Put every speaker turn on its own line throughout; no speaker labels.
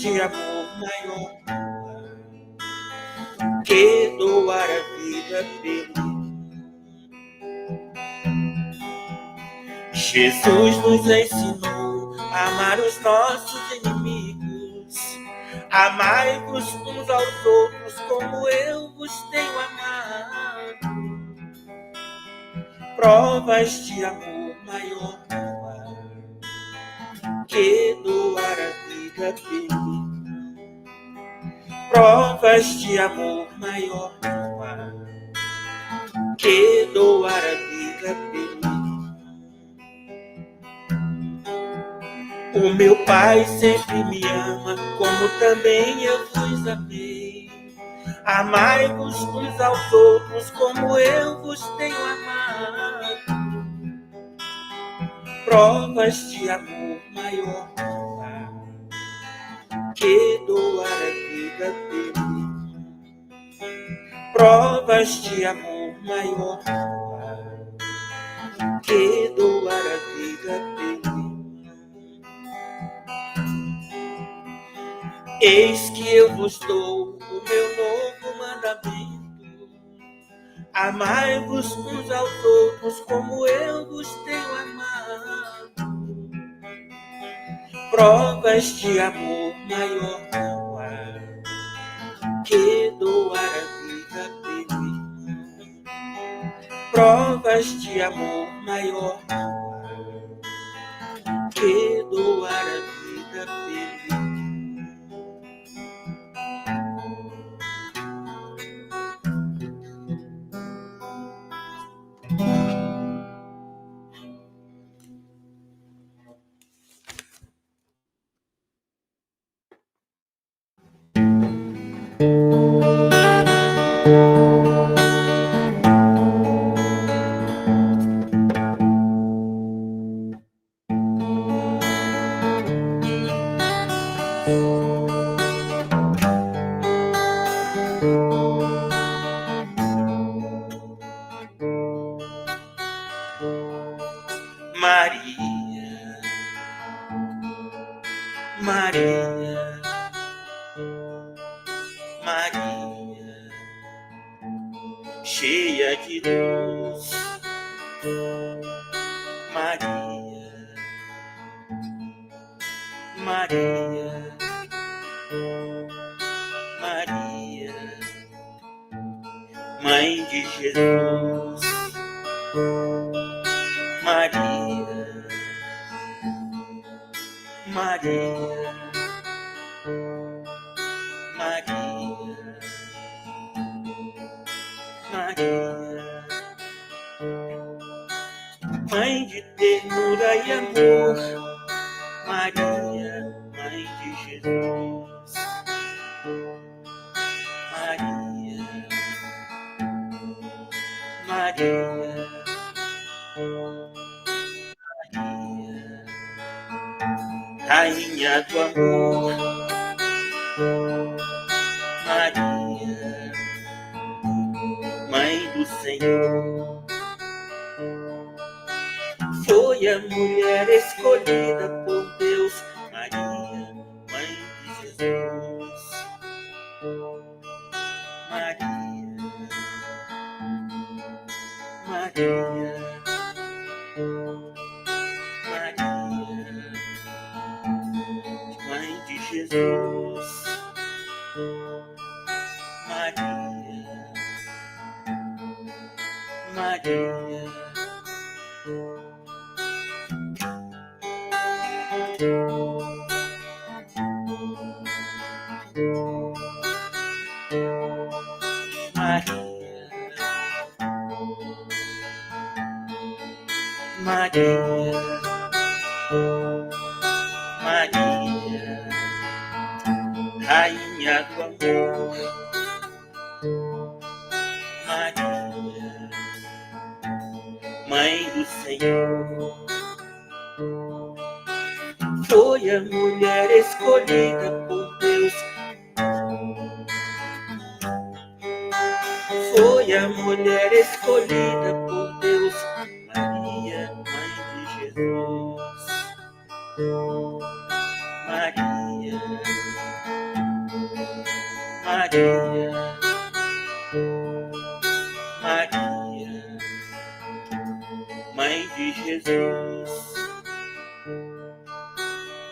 de amor maior que doar a vida pelo. Jesus nos ensinou a amar os nossos inimigos. Amai-vos uns aos outros como eu vos tenho amado. Provas de amor maior que doar a vida pelo. Provas de amor maior que doar a vida pelo. O meu Pai sempre me ama, como também eu vos amei. Amai-vos uns aos outros, como eu vos tenho amado. Provas de amor maior que doar a vida pelo. Provas de amor maior que doar a vida pelo. Eis que eu vos dou o meu novo mandamento. Amai-vos uns aos outros como eu vos tenho amado. Provas de amor maior que doar a vida pelo. Provas de amor maior que doar a vida pelo. Maria, Maria, Maria, cheia de luz. Maria, Maria, Maria, Mãe de Jesus. Maria, Maria, Maria, Maria, Mãe de ternura e amor. Maria, Mãe de Jesus. Maria, Maria, Maria, Rainha do amor. Maria, Mãe do Senhor. Foi a mulher escolhida por Deus. Maria, Mãe de Jesus. Maria, Maria, Maria, Mãe de Jesus. Maria, Maria, Maria, Maria, Rainha do amor. Maria, Mãe do Senhor. Foi a mulher escolhida por Deus. Foi a mulher escolhida por Deus. Maria, Mãe de Jesus. Maria, Maria, Maria, Mãe de Jesus.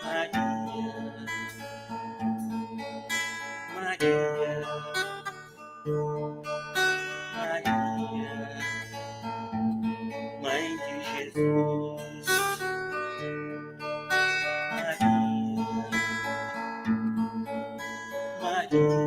Maria, Maria, Maria, Mãe de Jesus. Maria, Maria.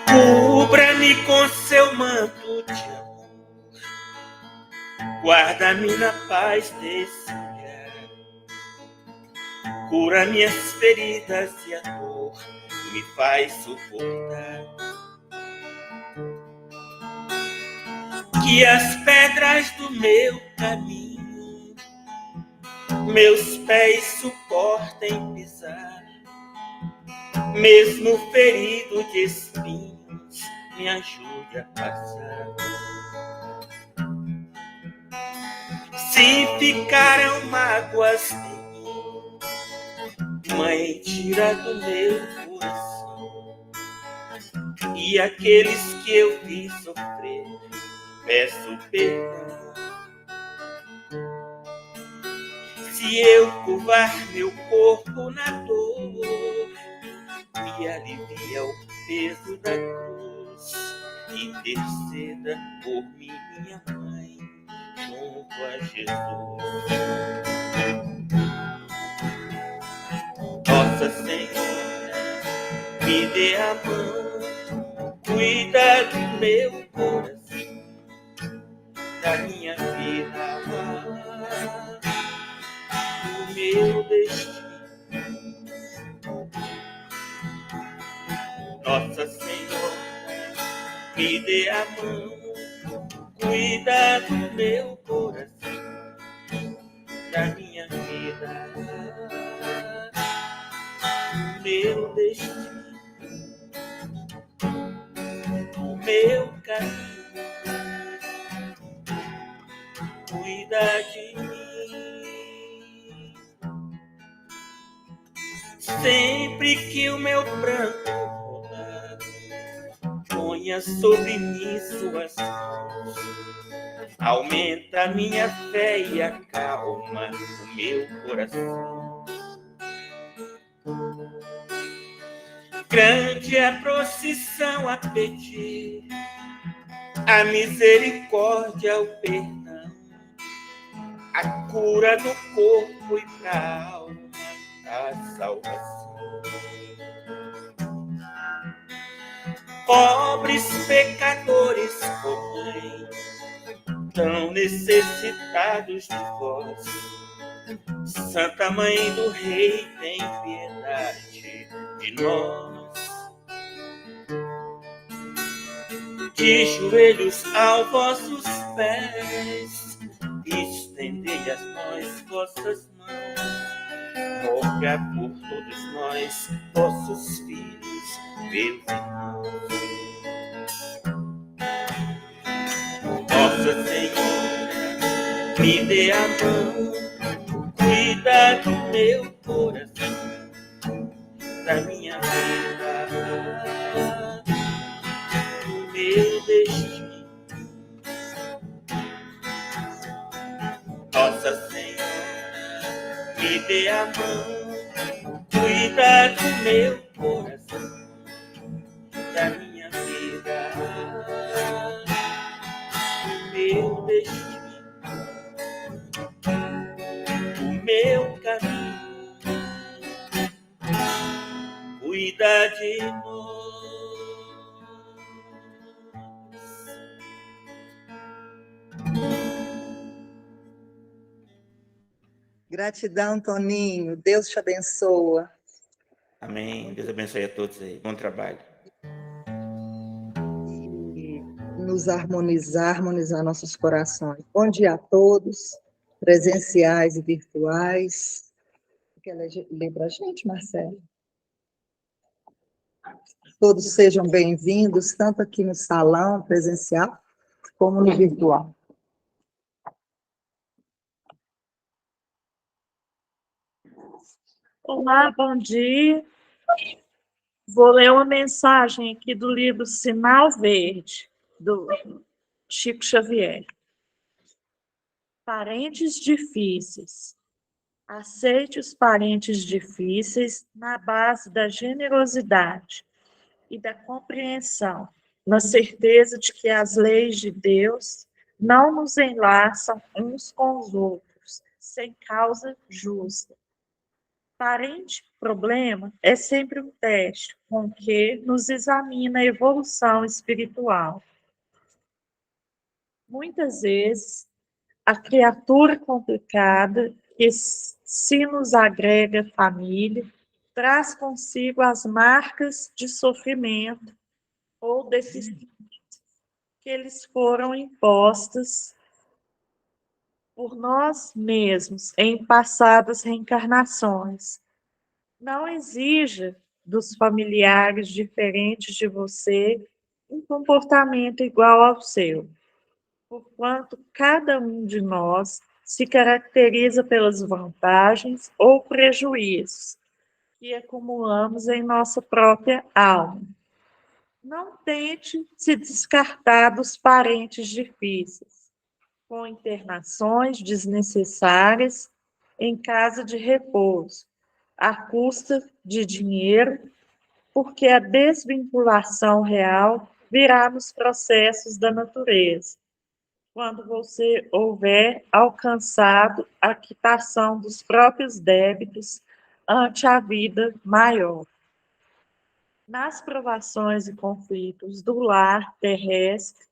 Cubra-me com seu manto de amor, guarda-me na paz desse lugar, cura minhas feridas e a dor me faz suportar. Que as pedras do meu caminho meus pés suportem pisar, mesmo ferido de espinhos, me ajude a passar. Se ficaram mágoas em mim, Mãe, tira do meu coração, e aqueles que eu vi sofrer, peço perdão. Se eu curvar meu corpo na dor, me alivia o peso da cruz, interceda por mim, minha mãe, junto a Jesus. Nossa Senhora, me dê a mão, cuida do meu coração, da minha vida, do meu destino. Nossa Senhora, me dê a mão, cuida do meu coração, da minha vida, do meu destino, do meu caminho, cuida de mim. Sempre que o meu pranto rolar, ponha sobre mim suas mãos, aumenta minha fé e acalma o meu coração. Grande é a procissão a pedir a misericórdia, o perdão, a cura do corpo e da alma, a salvação. Pobres pecadores, oh Mãe, tão necessitados de vós, Santa Mãe do Rei, tem piedade de nós. De joelhos aos vossos pés, estendei a nós vossas mãos, roga por todos nós, vossos filhos, meus irmãos. Nossa Senhora, me dê a mão, cuida do meu coração, da minha vida, do meu destino. Nossa Senhora, me dê a mão, cuida do meu coração, da minha vida, do meu destino, do meu caminho, cuida de nós.
Gratidão, Toninho. Deus te abençoa.
Amém. Deus abençoe a todos aí. Bom trabalho.
E nos harmonizar nossos corações. Bom dia a todos, presenciais e virtuais. Quer ler para a gente, Marcelo? Todos sejam bem-vindos, tanto aqui no salão presencial, como no virtual.
Olá, bom dia. Vou ler uma mensagem aqui do livro Sinal Verde, do Chico Xavier. Parentes difíceis. Aceite os parentes difíceis na base da generosidade e da compreensão, na certeza de que as leis de Deus não nos enlaçam uns com os outros, sem causa justa. Parente problema é sempre um teste com que nos examina a evolução espiritual. Muitas vezes, a criatura complicada que se nos agrega família traz consigo as marcas de sofrimento ou deficiência que eles foram impostas por nós mesmos em passadas reencarnações. Não exija dos familiares diferentes de você um comportamento igual ao seu, porquanto cada um de nós se caracteriza pelas vantagens ou prejuízos que acumulamos em nossa própria alma. Não tente se descartar dos parentes difíceis, com internações desnecessárias em casa de repouso, à custa de dinheiro, porque a desvinculação real virá nos processos da natureza, quando você houver alcançado a quitação dos próprios débitos ante a vida maior. Nas provações e conflitos do lar terrestre,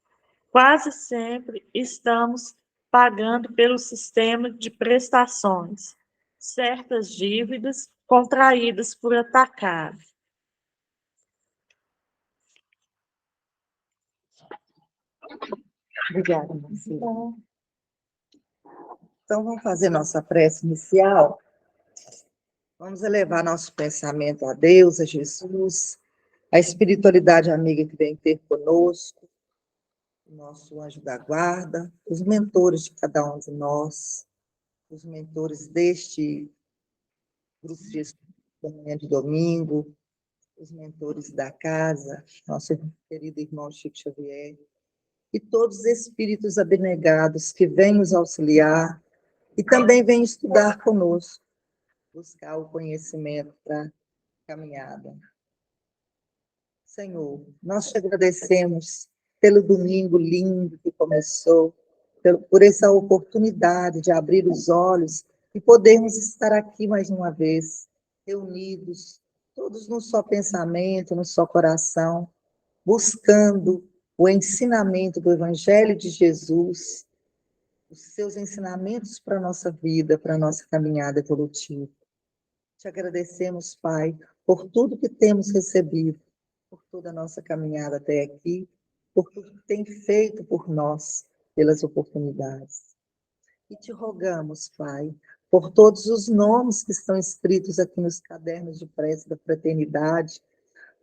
quase sempre estamos pagando pelo sistema de prestações certas dívidas contraídas por atacado.
Obrigada, Marcelo. Então, vamos fazer nossa prece inicial. Vamos elevar nosso pensamento a Deus, a Jesus, a espiritualidade amiga que vem ter conosco, o nosso anjo da guarda, os mentores de cada um de nós, os mentores deste grupo de estudo da manhã de domingo, os mentores da casa, nosso querido irmão Chico Xavier, e todos os espíritos abnegados que vêm nos auxiliar e também vêm estudar conosco, buscar o conhecimento para a caminhada. Senhor, nós te agradecemos pelo domingo lindo que começou, por essa oportunidade de abrir os olhos e podermos estar aqui mais uma vez, reunidos, todos num só pensamento, num só coração, buscando o ensinamento do Evangelho de Jesus, os seus ensinamentos para a nossa vida, para a nossa caminhada evolutiva. Te agradecemos, Pai, por tudo que temos recebido, por toda a nossa caminhada até aqui, por tudo que tem feito por nós, pelas oportunidades. E te rogamos, Pai, por todos os nomes que estão escritos aqui nos cadernos de prece da fraternidade,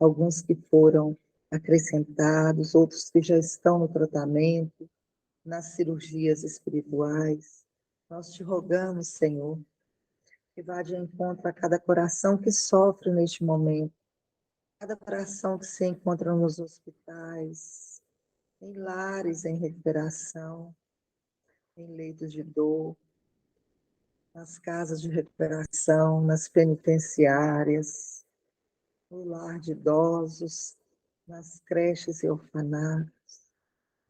alguns que foram acrescentados, outros que já estão no tratamento, nas cirurgias espirituais. Nós te rogamos, Senhor, que vá de encontro a cada coração que sofre neste momento, cada coração que se encontra nos hospitais, em lares em recuperação, em leitos de dor, nas casas de recuperação, nas penitenciárias, no lar de idosos, nas creches e orfanatos.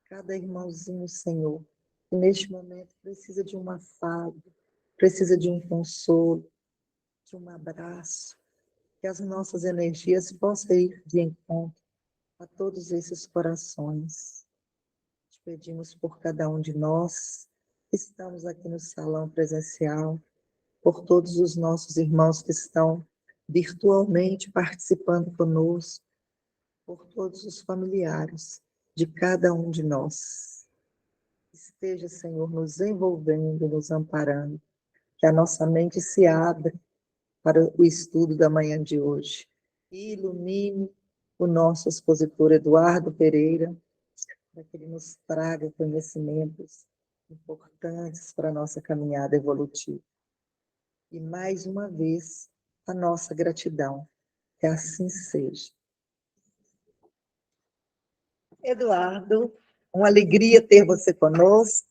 Cada irmãozinho, Senhor, que neste momento precisa de um afago, precisa de um consolo, de um abraço, que as nossas energias possam ir de encontro a todos esses corações. Te pedimos por cada um de nós que estamos aqui no salão presencial, por todos os nossos irmãos que estão virtualmente participando conosco, por todos os familiares de cada um de nós. Esteja, Senhor, nos envolvendo, nos amparando, que a nossa mente se abra para o estudo da manhã de hoje. E ilumine o nosso expositor Eduardo Pereira, para que ele nos traga conhecimentos importantes para a nossa caminhada evolutiva. E, mais uma vez, a nossa gratidão. Que assim seja. Eduardo, uma alegria ter você conosco.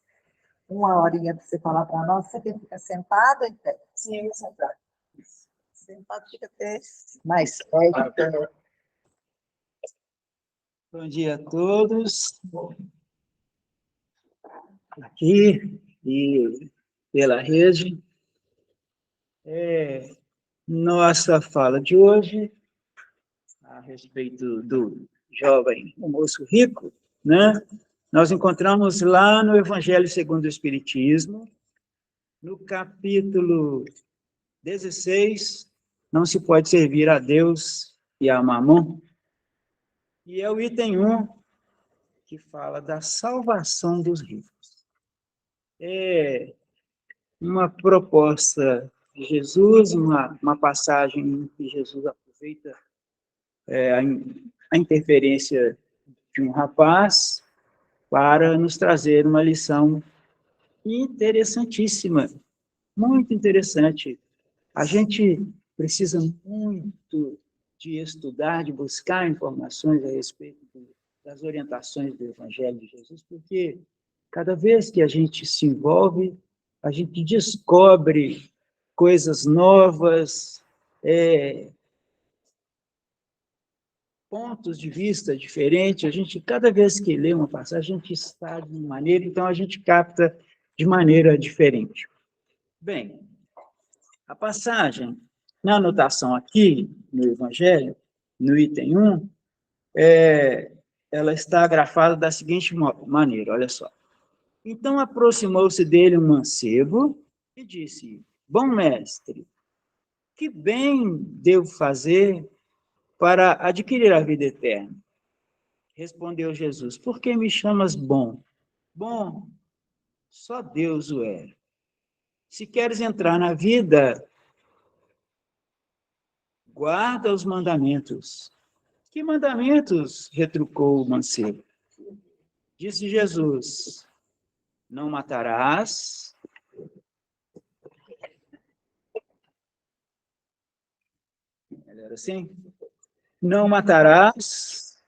Uma horinha para você falar para nós. Você quer ficar sentado ou em pé?
Sim, sentado.
Sentado fica até mais perto.
Bom dia a todos. Aqui e pela rede. Nossa fala de hoje, a respeito do jovem, o moço rico, né? Nós encontramos lá no Evangelho segundo o Espiritismo, no capítulo 16, não se pode servir a Deus e a Mamon, e é o item 1, que fala da salvação dos ricos. É uma proposta de Jesus, uma passagem em que Jesus aproveita a interferência de um rapaz para nos trazer uma lição interessantíssima, muito interessante. A gente precisa muito de estudar, de buscar informações a respeito das orientações do Evangelho de Jesus, porque cada vez que a gente se envolve, a gente descobre coisas novas, pontos de vista diferentes. A gente, cada vez que lê uma passagem, a gente está de uma maneira, então a gente capta de maneira diferente. Bem, a passagem, na anotação aqui, no Evangelho, no item 1, ela está grafada da seguinte maneira, olha só. Então aproximou-se dele um mancebo e disse: Bom mestre, que bem devo fazer para adquirir a vida eterna? Respondeu Jesus: Por que me chamas bom? Bom, só Deus o é. Se queres entrar na vida, guarda os mandamentos. Que mandamentos? Retrucou o mancebo. Disse Jesus: Não matarás. Era assim? Não matarás,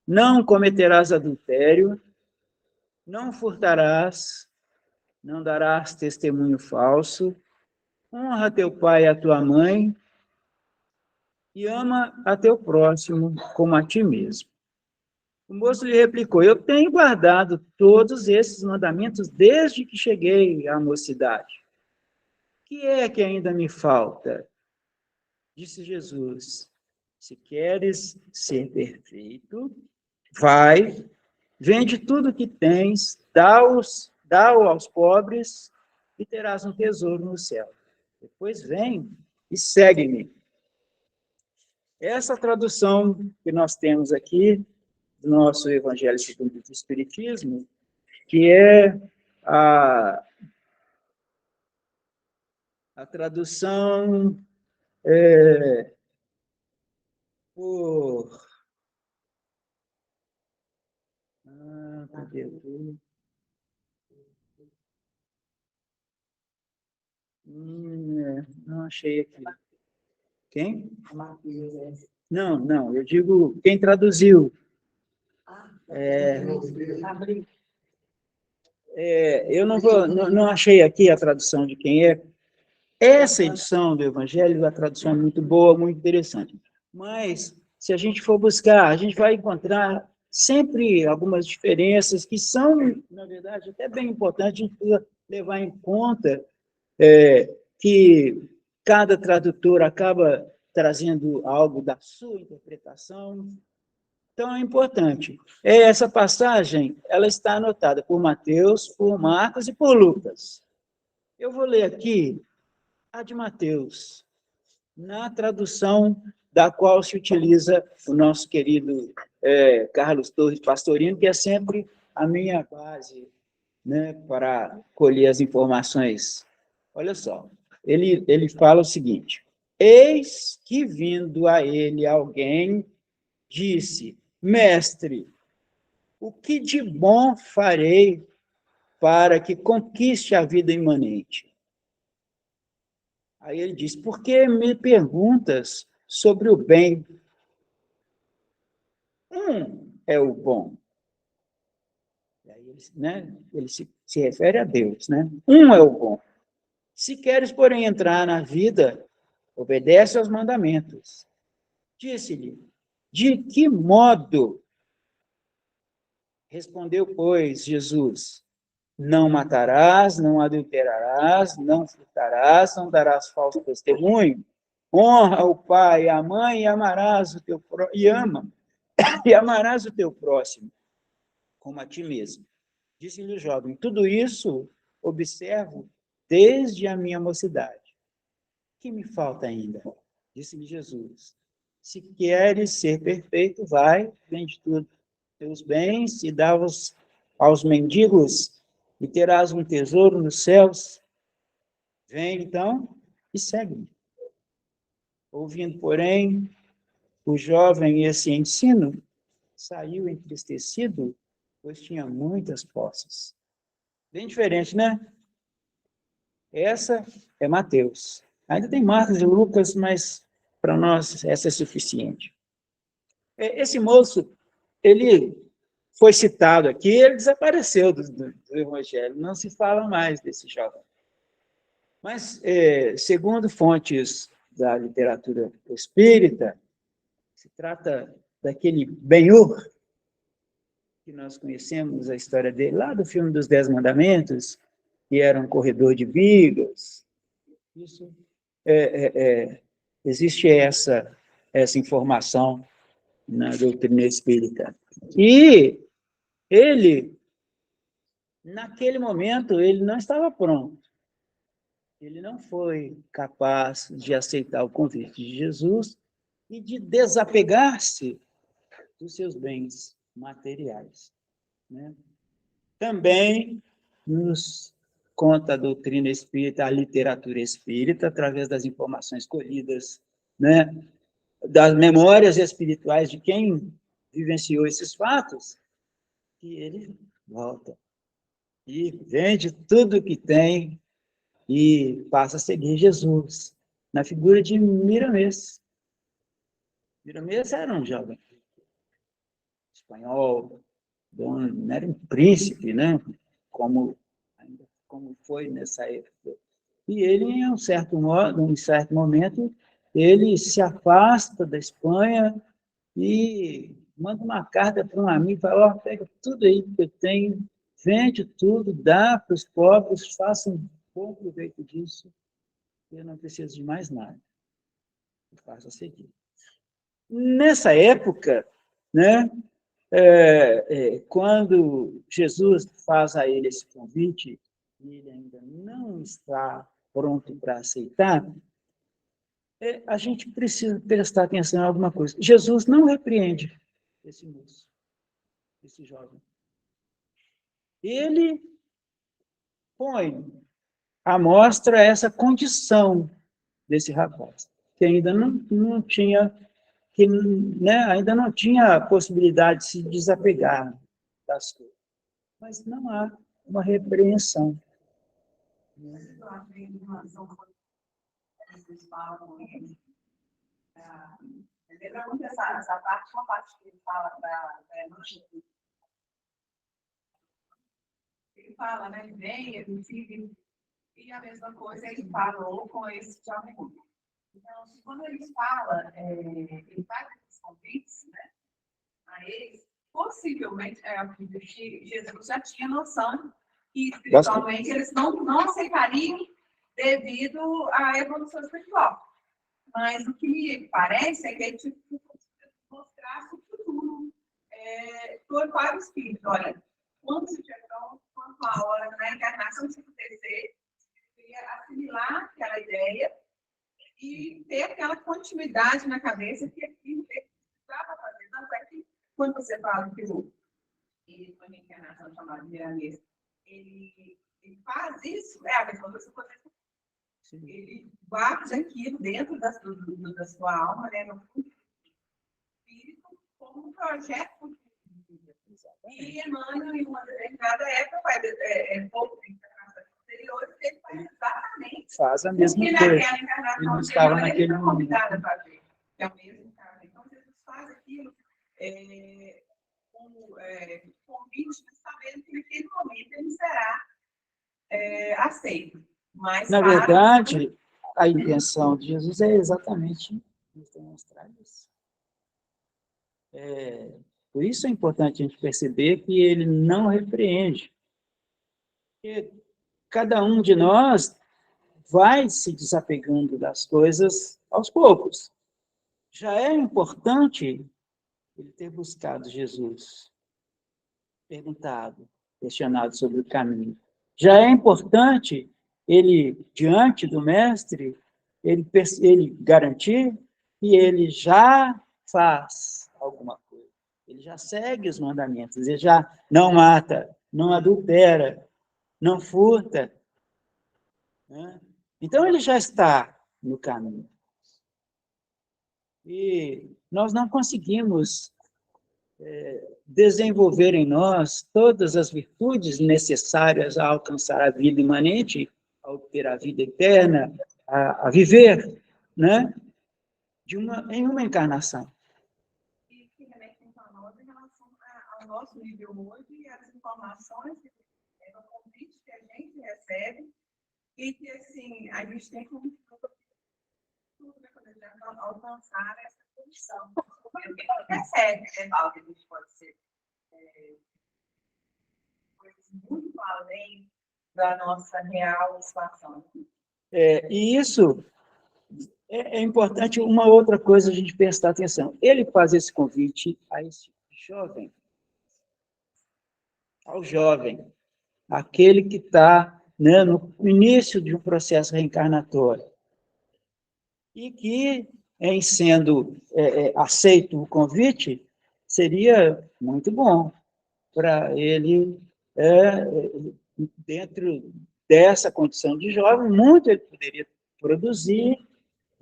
não cometerás adultério, não furtarás, não darás testemunho falso, honra teu pai e a tua mãe e ama a teu próximo como a ti mesmo. O moço lhe replicou: Eu tenho guardado todos esses mandamentos desde que cheguei à mocidade. O que é que ainda me falta? Disse Jesus: Se queres ser perfeito, vai, vende tudo que tens, dá-o aos pobres e terás um tesouro no céu. Depois vem e segue-me. Essa tradução que nós temos aqui do nosso Evangelho segundo o Espiritismo, que é a tradução por... cadê? Não achei aqui. Quem? Não, eu digo quem traduziu. Eu não achei aqui a tradução de quem é. Essa edição do Evangelho, a tradução é muito boa, muito interessante. Mas, se a gente for buscar, a gente vai encontrar sempre algumas diferenças que são, na verdade, até bem importantes. A gente precisa levar em conta que cada tradutor acaba trazendo algo da sua interpretação. Então, é importante. Essa passagem, ela está anotada por Mateus, por Marcos e por Lucas. Eu vou ler aqui a de Mateus, na tradução da qual se utiliza o nosso querido Carlos Torres Pastorino, que é sempre a minha base, né, para colher as informações. Olha só, ele fala o seguinte: eis que vindo a ele alguém, disse, mestre, o que de bom farei para que conquiste a vida imanente? Aí ele diz, por que me perguntas sobre o bem? É o bom. E aí ele se refere a Deus, né? É o bom. Se queres, porém, entrar na vida, obedece aos mandamentos. Disse-lhe, de que modo? Respondeu, pois, Jesus, não matarás, não adulterarás, não furtarás, não darás falso testemunho, honra o pai e a mãe e amarás o teu e amarás o teu próximo como a ti mesmo. Disse-lhe o jovem, tudo isso observo desde a minha mocidade. O que me falta ainda? Disse-lhe Jesus, se queres ser perfeito, vai, vende tudo teus bens e dá-os aos mendigos e terás um tesouro nos céus. Vem, então, e segue-me. Ouvindo, porém, o jovem esse ensino, saiu entristecido, pois tinha muitas posses. Bem diferente, né? Essa é Mateus. Ainda tem Marcos e Lucas, mas para nós essa é suficiente. Esse moço, ele foi citado aqui, ele desapareceu do Evangelho, não se fala mais desse jovem. Mas, segundo fontes da literatura espírita, se trata daquele Ben-Hur, que nós conhecemos a história dele, lá do filme dos 10 Mandamentos, que era um corredor de vigas. Isso, existe essa informação na doutrina espírita. E ele, naquele momento, ele não estava pronto. Ele não foi capaz de aceitar o convite de Jesus e de desapegar-se dos seus bens materiais, né? Também nos conta a doutrina espírita, a literatura espírita, através das informações colhidas, né, das memórias espirituais de quem vivenciou esses fatos, que ele volta e vende tudo que tem e passa a seguir Jesus, na figura de Miramês. Miramês era um jovem espanhol, era um príncipe, né? Como foi nessa época. E ele, em um certo momento, ele se afasta da Espanha e manda uma carta para um amigo, fala, pega tudo aí que eu tenho, vende tudo, dá para os pobres, faça um bom proveito disso, eu não preciso de mais nada. Eu faço a seguir. Nessa época, né, quando Jesus faz a ele esse convite, e ele ainda não está pronto para aceitar, a gente precisa prestar atenção em alguma coisa. Jesus não repreende esse moço, esse jovem. Ele põe à mostra essa condição desse rapaz, que ainda não tinha, ainda não tinha a possibilidade de se desapegar das coisas. Mas não há uma repreensão.
Lembra muito essa parte, uma parte que ele fala da ele fala, né, vem, ele vive, e a mesma coisa ele falou com esse jovem. Então, quando ele fala, ele faz esses convites, né, a eles, possivelmente, Jesus já tinha noção que espiritualmente eles não aceitariam devido à evolução espiritual. Mas o que me parece é que ele mostrasse o futuro para o espírito. Olha, quando se chegar, quanto a hora da encarnação se acontecer, seria assimilar assimilar aquela ideia e ter aquela continuidade na cabeça que aquilo ele precisava fazer. Tanto é que, quando você fala que ele foi uma reencarnação chamada Miramês, ele faz isso, é a mesma coisa que ele guarda aquilo dentro da sua alma, né, no espírito, como um projeto e emana em uma determinada época, pouco de encarnações posteriores, ele faz exatamente
faz a mesma
o que
coisa.
naquela encarnação
Ele não estava naquele
ele foi
momento.
convidado a fazer. É o mesmo caso. Então, Jesus faz aquilo como convite, sabendo que naquele momento ele será aceito. Mas,
Na verdade, a intenção de Jesus é exatamente nos demonstrar isso. Por isso é importante a gente perceber que ele não repreende. Porque cada um de nós vai se desapegando das coisas aos poucos. Já é importante ele ter buscado Jesus, perguntado, questionado sobre o caminho. Já é importante ele, diante do mestre, ele garantir que ele já faz alguma coisa. Ele já segue os mandamentos, ele já não mata, não adultera, não furta. Né? Então, ele já está no caminho. E nós não conseguimos desenvolver em nós todas as virtudes necessárias a alcançar a vida imanente, a obter a vida eterna, a viver, né? Em uma encarnação.
E que remetem a nós em relação ao nosso nível hoje e as informações, o convite que a gente recebe e que, assim, a gente tem como alcançar essa condição. Porque a gente percebe, Paulo, que a gente pode ser coisas muito além da nossa real situação.
E isso é importante. Uma outra coisa a gente prestar atenção. Ele faz esse convite a esse jovem, ao jovem, aquele que está, né, no início de um processo reencarnatório, e que, em sendo aceito o convite, seria muito bom para ele, dentro dessa condição de jovem, muito ele poderia produzir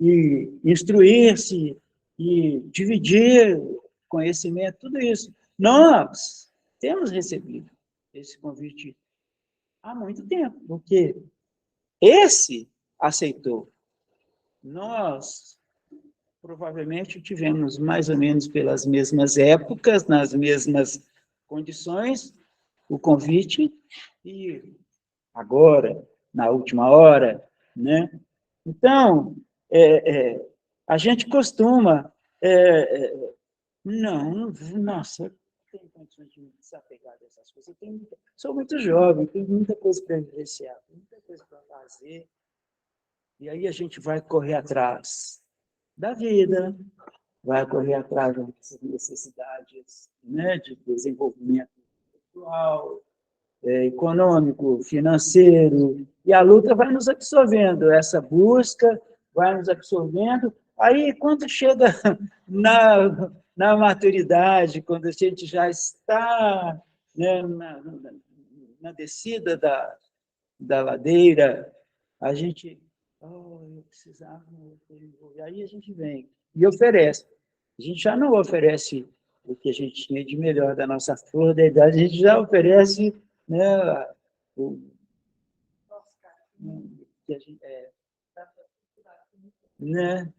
e instruir-se e dividir conhecimento, tudo isso. Nós temos recebido esse convite há muito tempo, porque esse aceitou. Nós provavelmente tivemos mais ou menos pelas mesmas épocas, nas mesmas condições, o convite, e agora, na última hora, né? Então, a gente costuma... não, nossa, eu tenho condições de me desapegar dessas coisas. Sou muito jovem, tenho muita coisa para vivenciar, muita coisa para fazer. E aí a gente vai correr atrás da vida, vai correr atrás das necessidades, né, de desenvolvimento intelectual, econômico, financeiro, e a luta vai nos absorvendo, essa busca vai nos absorvendo. Aí, quando chega na maturidade, quando a gente já está, né, na descida da ladeira, a gente... eu precisava desenvolver. Aí a gente vem e oferece. A gente já não oferece o que a gente tinha de melhor da nossa flor da idade, a gente já oferece, né, que a gente, né?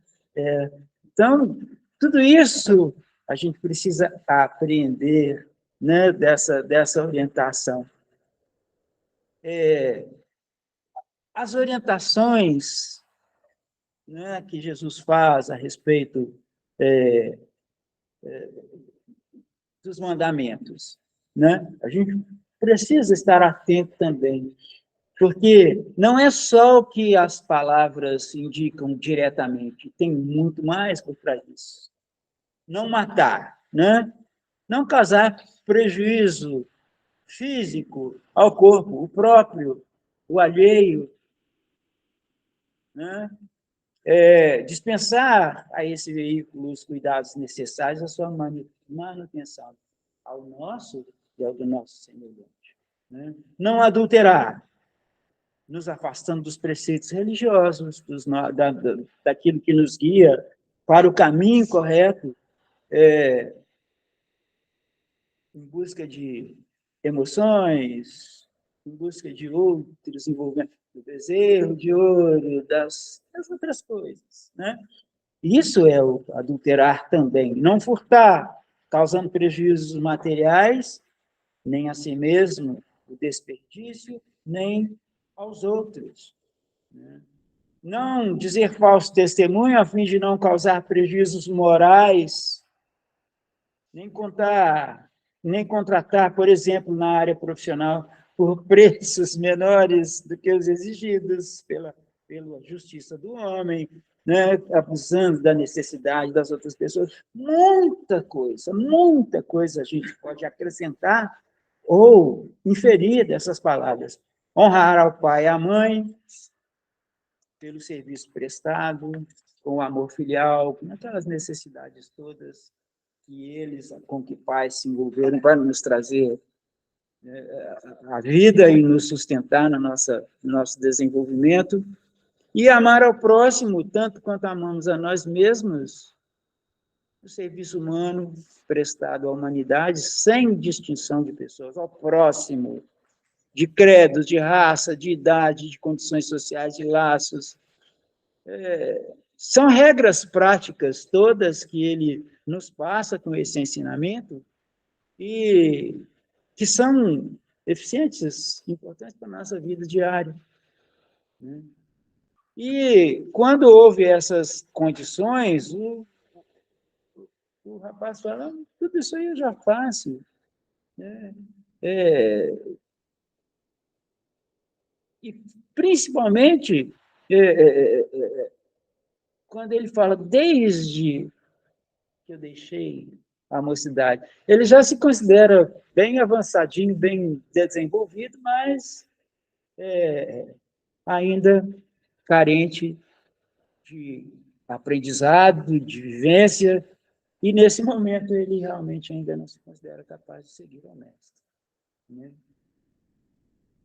Então, tudo isso a gente precisa aprender, né, dessa orientação. As orientações, né, que Jesus faz a respeito dos mandamentos, né? A gente precisa estar atento também, porque não é só o que as palavras indicam diretamente, tem muito mais por trás disso. Não matar, né? Não causar prejuízo físico ao corpo, o próprio, o alheio. né? Dispensar a esse veículo os cuidados necessários à sua manutenção, ao nosso e ao do nosso semelhante, né? Não adulterar, nos afastando dos preceitos religiosos, daquilo que nos guia para o caminho correto, em busca de emoções, em busca de outros envolvimentos, do bezerro de ouro, das outras coisas, né? Isso é o adulterar também. Não furtar, causando prejuízos materiais, nem a si mesmo o desperdício, nem aos outros, né? Não dizer falso testemunho a fim de não causar prejuízos morais, nem contratar, por exemplo, na área profissional, por preços menores do que os exigidos pela justiça do homem, né? Abusando da necessidade das outras pessoas. Muita coisa a gente pode acrescentar ou inferir dessas palavras. Honrar ao pai e à mãe pelo serviço prestado, com o amor filial, com aquelas necessidades todas que eles, com que pais se envolveram para nos trazer a vida e nos sustentar no nosso desenvolvimento, e amar ao próximo tanto quanto amamos a nós mesmos, o serviço humano prestado à humanidade, sem distinção de pessoas, ao próximo, de credos, de raça, de idade, de condições sociais, de laços. São regras práticas todas que ele nos passa com esse ensinamento e que são eficientes, importantes para a nossa vida diária, né? E quando houve essas condições, o rapaz fala, tudo isso aí eu já faço, né? E principalmente quando ele fala, desde que eu deixei a mocidade, ele já se considera bem avançadinho, bem desenvolvido, mas ainda carente de aprendizado, de vivência, e nesse momento ele realmente ainda não se considera capaz de seguir o mestre, né?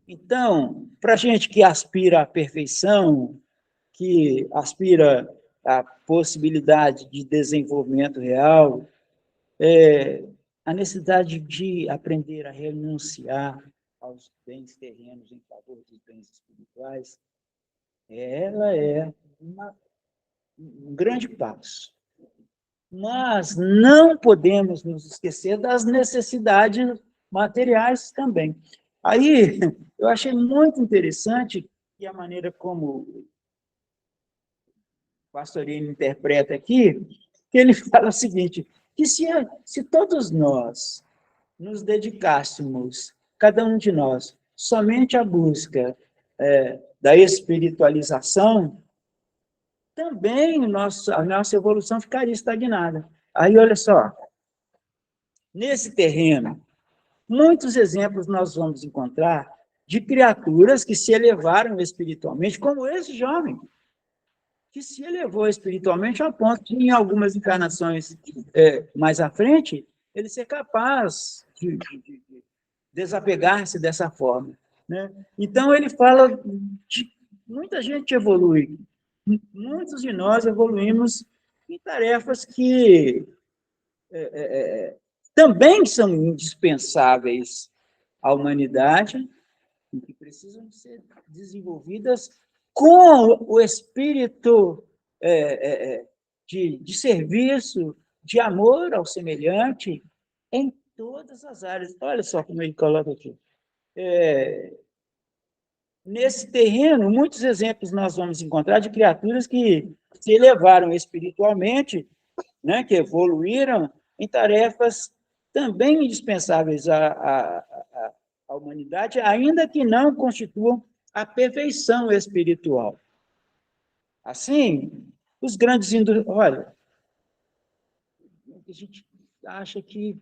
Então, para a gente que aspira à perfeição, que aspira à possibilidade de desenvolvimento real, a necessidade de aprender a renunciar aos bens terrenos em favor dos bens espirituais, ela é um grande passo. Mas não podemos nos esquecer das necessidades materiais também. Aí, eu achei muito interessante que a maneira como o Pastorino interpreta aqui, que ele fala o seguinte, que se todos nós nos dedicássemos, cada um de nós, somente à busca da espiritualização, também a nossa evolução ficaria estagnada. Aí, olha só, nesse terreno, muitos exemplos nós vamos encontrar de criaturas que se elevaram espiritualmente, como esse jovem, que se elevou espiritualmente ao ponto de, em algumas encarnações mais à frente, ele ser capaz de desapegar-se dessa forma, né? Então, ele fala de muita gente evolui, muitos de nós evoluímos em tarefas que também são indispensáveis à humanidade e que precisam ser desenvolvidas com o espírito de serviço, de amor ao semelhante, em todas as áreas. Olha só como ele coloca aqui. Nesse terreno, muitos exemplos nós vamos encontrar de criaturas que se elevaram espiritualmente, né, que evoluíram em tarefas também indispensáveis à humanidade, ainda que não constituam a perfeição espiritual. Assim, os grandes olha, a gente acha que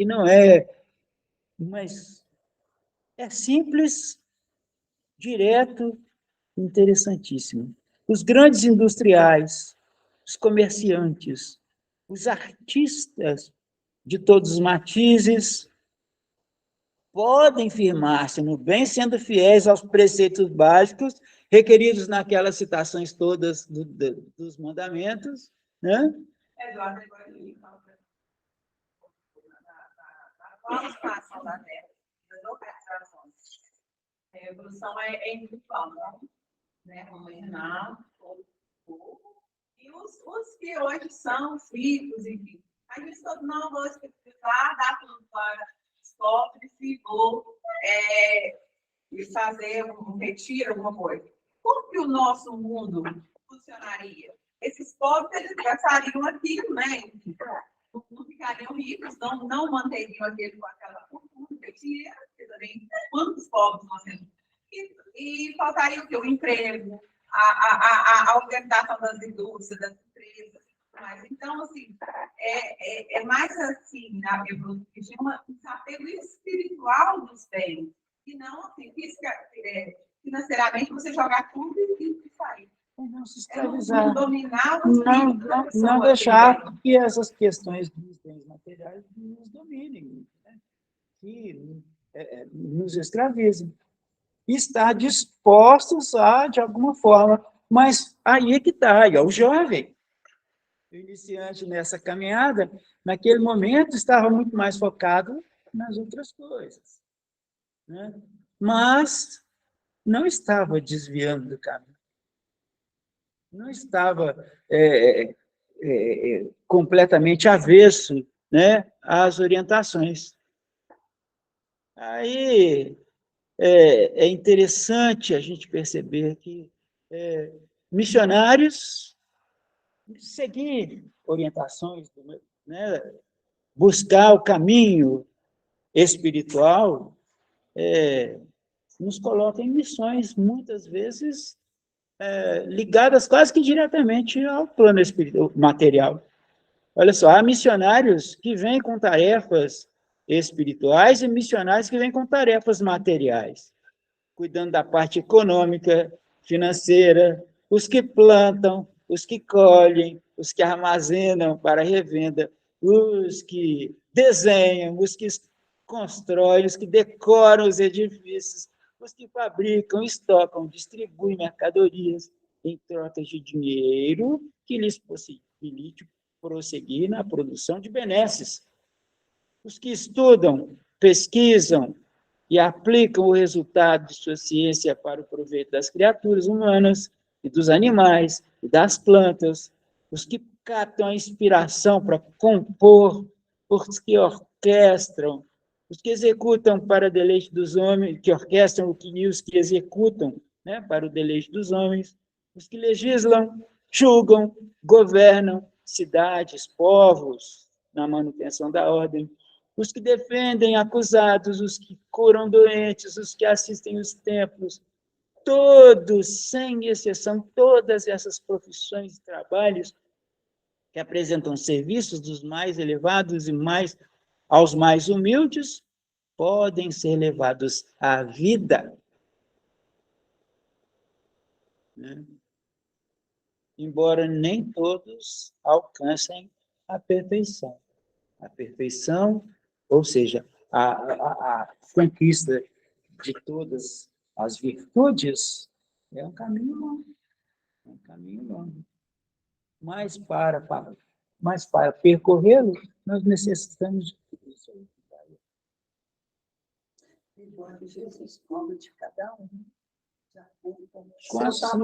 não é, mas é simples, direto, interessantíssimo. os grandes industriais, os comerciantes, os artistas de todos os matizes, podem firmar-se no bem, sendo fiéis aos preceitos básicos requeridos naquelas citações todas dos mandamentos, né?
Eduardo, agora ele fala na situação da Terra, das localizações. A evolução é individual, não? Né? Vamos imaginar todo o povo. E os que hoje são os ricos, enfim. A gente todo não vou precisar dar tudo para os pobres e vou fazer um retiro, alguma coisa. Como que o nosso mundo funcionaria? Esses pobres, eles gastariam aquilo, né? Não ficariam ricos, não manteriam aquele com aquela fortuna que tinha, também, quantos pobres nós temos? E faltaria o quê? O emprego, a organização das indústrias, das empresas. Mas, então, assim, é mais assim, na evolução, um desapego espiritual dos bens, e não, assim, financeiramente, você jogar tudo e sair.
Não se escravizar.
Dominar
não deixar que essas questões dos bens materiais nos dominem, né? Que nos escravizem. E estar dispostos a, de alguma forma, mas aí é que está, o jovem, o iniciante nessa caminhada, naquele momento estava muito mais focado nas outras coisas, né? Mas não estava desviando do caminho. Não estava completamente avesso, né, às orientações. Aí é interessante a gente perceber que missionários seguir orientações, né, buscar o caminho espiritual, nos coloca em missões, muitas vezes, ligadas quase que diretamente ao plano espiritual, material. Olha só, há missionários que vêm com tarefas espirituais e missionários que vêm com tarefas materiais, cuidando da parte econômica, financeira, os que plantam, os que colhem, os que armazenam para revenda, os que desenham, os que constroem, os que decoram os edifícios, os que fabricam, estocam, distribuem mercadorias em trocas de dinheiro que lhes possibilite prosseguir na produção de benesses. Os que estudam, pesquisam e aplicam o resultado de sua ciência para o proveito das criaturas humanas e dos animais e das plantas, os que captam a inspiração para compor, os que orquestram, os que executam para o deleite dos homens, que orquestram e os que executam, né, para o deleite dos homens, os que legislam, julgam, governam cidades, povos, na manutenção da ordem, os que defendem acusados, os que curam doentes, os que assistem os templos, todos, sem exceção, todas essas profissões e trabalhos que apresentam serviços dos mais elevados e aos mais humildes, podem ser levados à vida. Né? Embora nem todos alcancem a perfeição. A perfeição, ou seja, a conquista de todas as virtudes, é um caminho longo. É um caminho longo. Mas para percorrê-lo, nós necessitamos de tudo isso aí.
Jesus cobra de cada um,
com a sua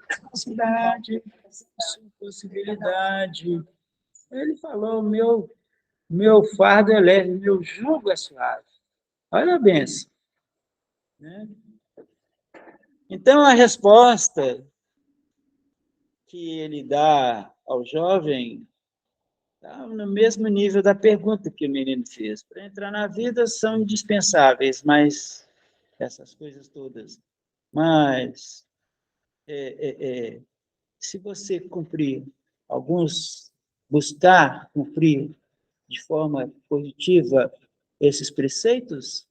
capacidade, sua possibilidade. Ele falou, meu fardo é leve, meu jugo é suave. Olha a benção. Né? Então, a resposta que ele dá ao jovem está no mesmo nível da pergunta que o menino fez. Para entrar na vida são indispensáveis, mas essas coisas todas. Mas se você buscar cumprir de forma positiva esses preceitos,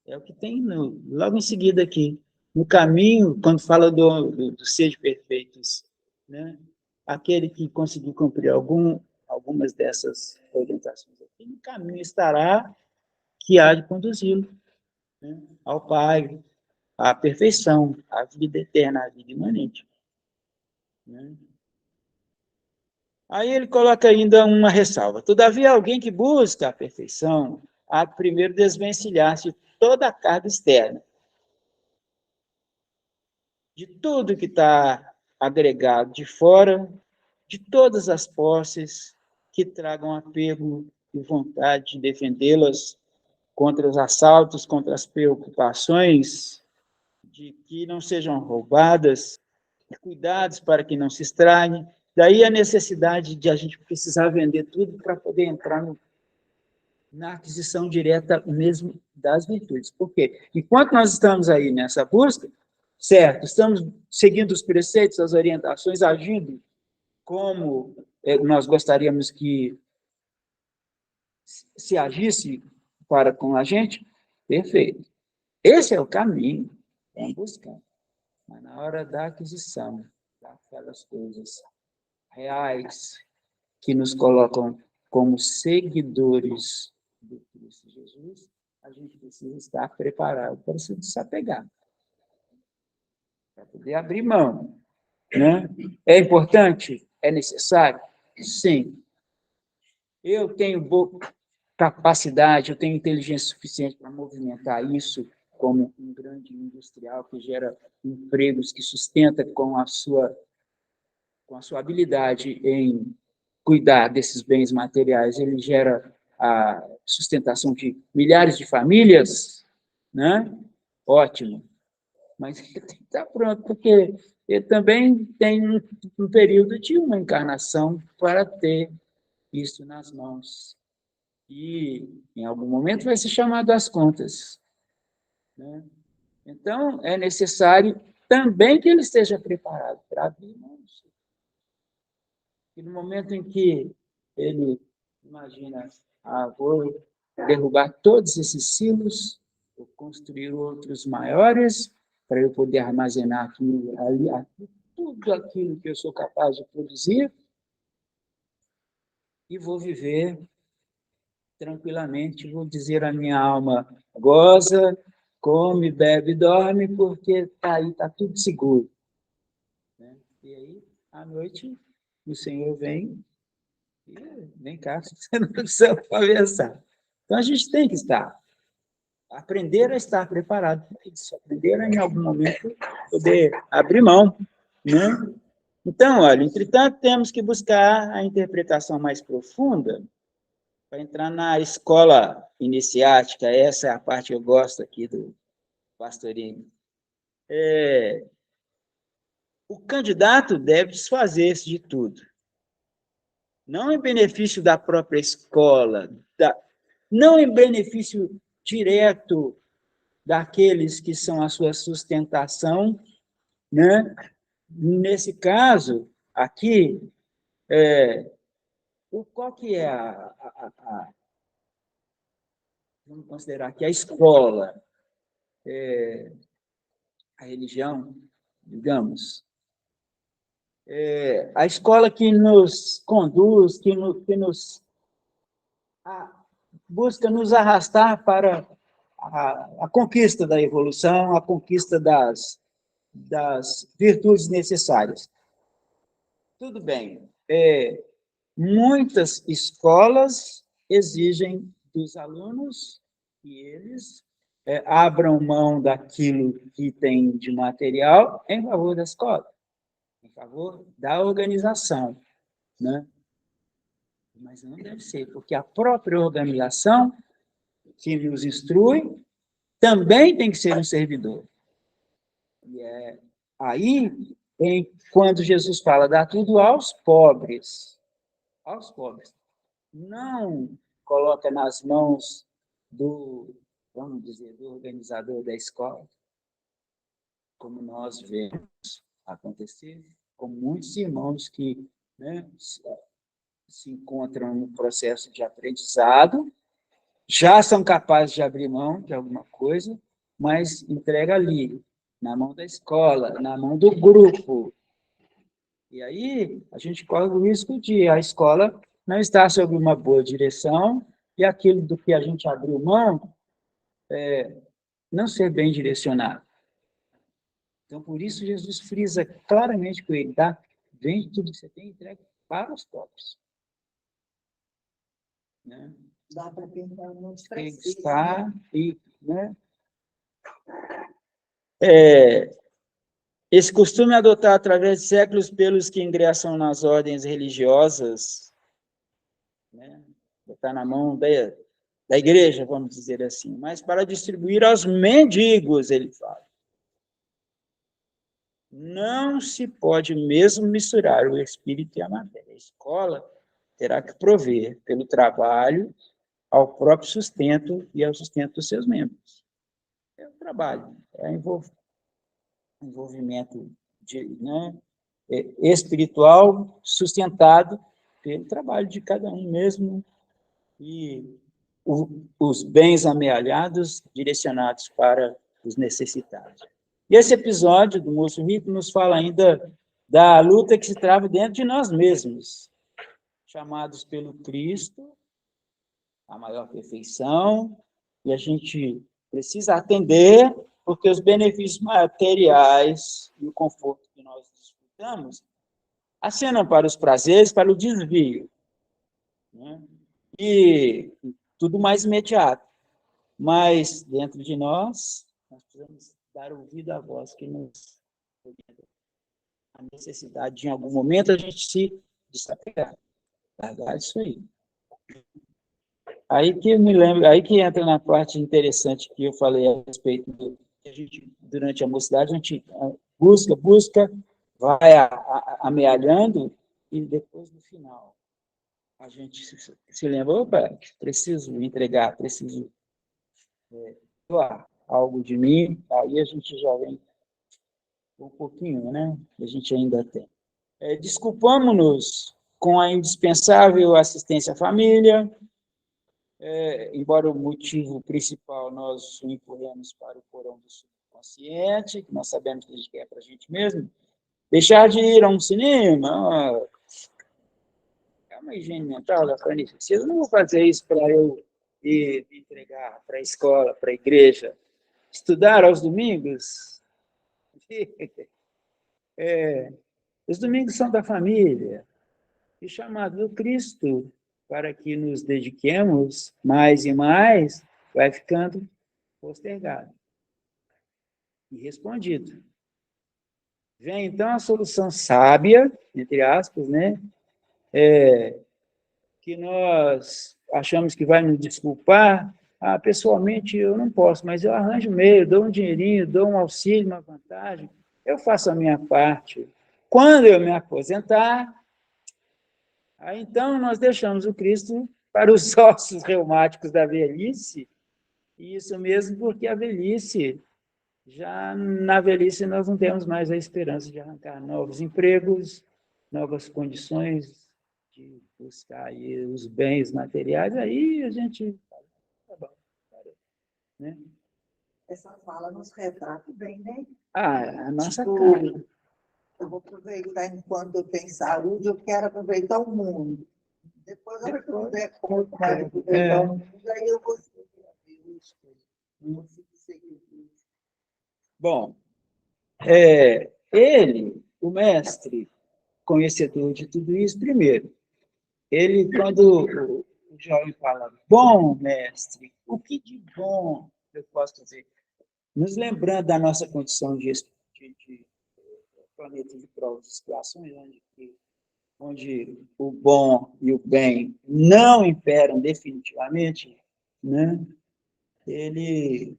é o que tem logo em seguida aqui. No caminho, quando fala do ser de perfeitos, né? Aquele que conseguir cumprir algumas dessas orientações aqui, no caminho estará que há de conduzi-lo, né, ao Pai, à perfeição, à vida eterna, à vida imanente. Né? Aí ele coloca ainda uma ressalva. Todavia, alguém que busca a perfeição, há que primeiro desvencilhar-se de toda a carga externa, de tudo que está agregado de fora, de todas as posses que tragam apego e vontade de defendê-las contra os assaltos, contra as preocupações, de que não sejam roubadas, cuidados para que não se estraguem. Daí a necessidade de a gente precisar vender tudo para poder entrar na aquisição direta mesmo das virtudes. Por quê? Enquanto nós estamos aí nessa busca, certo, estamos seguindo os preceitos, as orientações, agindo como nós gostaríamos que se agisse para com a gente, perfeito. Esse é o caminho, vamos buscar. Mas na hora da aquisição daquelas coisas reais que nos colocam como seguidores do Cristo Jesus, a gente precisa estar preparado para se desapegar, para poder abrir mão. Né? É importante? É necessário? Sim. Eu tenho boa capacidade, eu tenho inteligência suficiente para movimentar isso como um grande industrial que gera empregos, que sustenta com a sua habilidade em cuidar desses bens materiais, ele gera a sustentação de milhares de famílias, né? Ótimo. Mas ele tem que estar pronto, porque ele também tem um período de uma encarnação para ter isso nas mãos. E, em algum momento, vai ser chamado às contas. Né? Então, é necessário também que ele esteja preparado para abrir mãos. E no momento em que ele imagina, vou derrubar todos esses silos, vou construir outros maiores, para eu poder armazenar aquilo, tudo aquilo que eu sou capaz de produzir, e vou viver tranquilamente, vou dizer à minha alma, goza, come, bebe, dorme, porque aí está tudo seguro. E aí, à noite, o Senhor vem e vem cá, você não precisa conversar. Então, a gente tem que aprender a estar preparado para isso, aprender a, em algum momento, poder abrir mão. Né? Então, olha, entretanto, temos que buscar a interpretação mais profunda para entrar na escola iniciática. Essa é a parte que eu gosto aqui do pastorinho. O candidato deve desfazer-se de tudo. Não em benefício da própria escola, não em benefício direto daqueles que são a sua sustentação, né? Nesse caso, aqui, qual que é vamos considerar que a escola, a religião, digamos, a escola que nos conduz, que nos busca nos arrastar para a conquista da evolução, a conquista das virtudes necessárias. Tudo bem. Muitas escolas exigem dos alunos que eles abram mão daquilo que tem de material em favor da escola, em favor da organização, né? Mas não deve ser, porque a própria organização que nos instrui também tem que ser um servidor. E aí, quando Jesus fala, dá tudo aos pobres, não coloca nas mãos vamos dizer, do organizador da escola, como nós vemos acontecer com muitos irmãos que, né, se encontram no processo de aprendizado, já são capazes de abrir mão de alguma coisa, mas entrega ali, na mão da escola, na mão do grupo. E aí, a gente corre o risco de a escola não estar sob uma boa direção e aquilo do que a gente abriu mão não ser bem direcionado. Então, por isso, Jesus frisa claramente com ele, tá? Vende tudo que você tem e entrega para os pobres. Né?
Dá para pensar muito
Tem que
preciso.
estar
Né?
e, né? Esse costume é adotado através de séculos pelos que ingressam nas ordens religiosas, né? Botar na mão da igreja, vamos dizer assim, mas para distribuir aos mendigos, ele fala. Não se pode mesmo misturar o espírito e a matéria. A escola terá que prover, pelo trabalho, ao próprio sustento e ao sustento dos seus membros. É o trabalho, é o envolvimento né, espiritual sustentado pelo trabalho de cada um mesmo e os bens amealhados direcionados para os necessitados. E esse episódio do Moço Rico nos fala ainda da luta que se trava dentro de nós mesmos, chamados pelo Cristo à maior perfeição, e a gente precisa atender, porque os benefícios materiais e o conforto que nós desfrutamos acenam para os prazeres, para o desvio, né? E tudo mais imediato. Mas, dentro de nós precisamos dar ouvido à voz que nos orienta. A necessidade de, em algum momento, a gente se desapegar. Largar isso aí. Aí que eu me lembro, aí que entra na parte interessante que eu falei a respeito do que a gente, durante a mocidade, a gente busca, vai amealhando, e depois, no final, a gente se lembra, opa, preciso entregar, preciso doar algo de mim, aí a gente já vem um pouquinho, né? A gente ainda tem. Desculpamos-nos com a indispensável assistência à família, embora o motivo principal nós o empurremos para o porão do subconsciente, que nós sabemos que a gente quer para a gente mesmo, deixar de ir a um cinema, é uma higiene mental da família. Eu não vou fazer isso para eu ir entregar para a escola, para a igreja, estudar aos domingos. Os domingos são da família, e chamado do Cristo, para que nos dediquemos mais e mais, vai ficando postergado e respondido. Vem, então, a solução sábia, entre aspas, né? Que nós achamos que vai nos desculpar. Pessoalmente, eu não posso, mas eu arranjo meio, dou um dinheirinho, dou um auxílio, uma vantagem, eu faço a minha parte. Quando eu me aposentar, aí, então, nós deixamos o Cristo para os ossos reumáticos da velhice, e isso mesmo porque a velhice, já na velhice nós não temos mais a esperança de arrancar novos empregos, novas condições de buscar aí os bens materiais, aí a gente... Tá bom, né?
Essa fala nos retrata bem, né?
A nossa cara.
Eu vou aproveitar, enquanto eu tenho saúde, eu quero aproveitar o mundo. Depois eu vou ver como mais aproveitar o mundo, aí eu vou seguir a Deus.
Bom, ele, o mestre, conhecedor de tudo isso, primeiro, ele, quando o jovem fala, bom, mestre, o que de bom eu posso fazer? Nos lembrando da nossa condição de planeta de provas e expiações, onde o bom e o bem não imperam definitivamente, né? Ele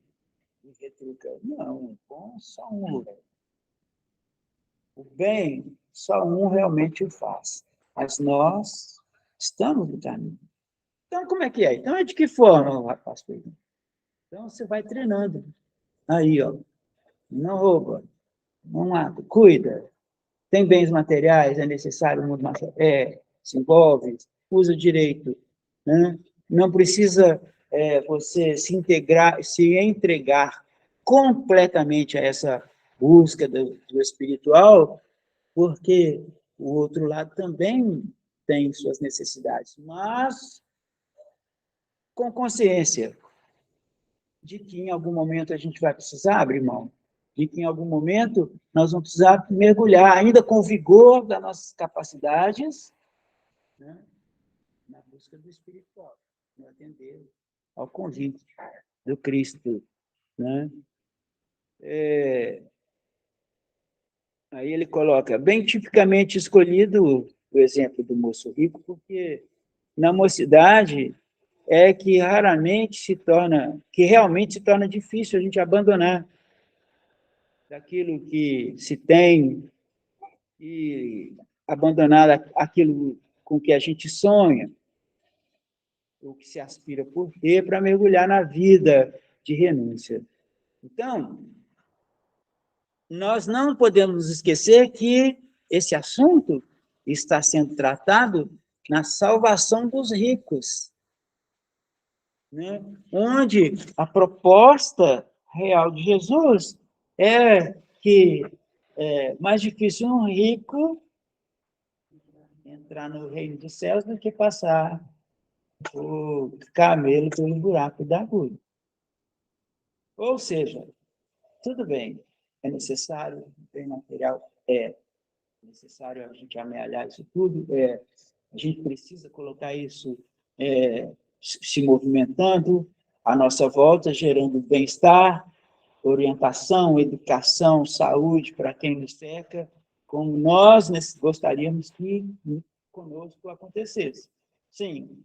retruca, não, o bom só um. O bem só um realmente o faz. Mas nós estamos no caminho. Então, como é que é? Então, é de que forma, o rapaz pergunta? Então, você vai treinando. Aí, ó, não rouba, não mata, cuida. Tem bens materiais, é necessário o mundo material, se envolve, usa direito, né? Não precisa você se entregar completamente a essa busca do espiritual, porque o outro lado também tem suas necessidades, mas com consciência de que em algum momento a gente vai precisar abrir mão, de que em algum momento nós vamos precisar mergulhar, ainda com o vigor das nossas capacidades, né, na busca do espiritual, no atender ao convite do Cristo, né? Aí ele coloca, bem tipicamente escolhido o exemplo do moço rico, porque na mocidade é que realmente se torna difícil a gente abandonar daquilo que se tem e abandonar aquilo com que a gente sonha, o que se aspira por ter, para mergulhar na vida de renúncia. Então, nós não podemos esquecer que esse assunto está sendo tratado na salvação dos ricos, né? Onde a proposta real de Jesus é que é mais difícil um rico entrar no reino dos céus do que passar o camelo pelo buraco da agulha. Ou seja, tudo bem, é necessário, bem material, é necessário a gente amealhar isso tudo, a gente precisa colocar isso se movimentando à nossa volta, gerando bem-estar, orientação, educação, saúde para quem nos cerca, como nós gostaríamos que conosco acontecesse. Sim,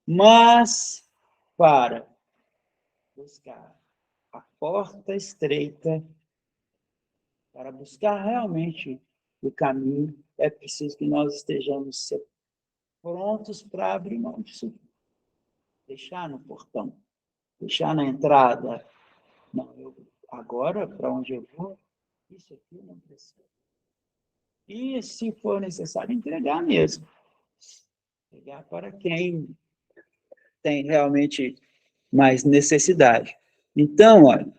mas para buscar a porta estreita, para buscar realmente o caminho, é preciso que nós estejamos prontos para abrir mão disso. Deixar no portão, deixar na entrada. Não, agora, para onde eu vou, isso aqui eu não preciso. E, se for necessário, entregar mesmo. Entregar para quem tem realmente mais necessidade. Então, olha,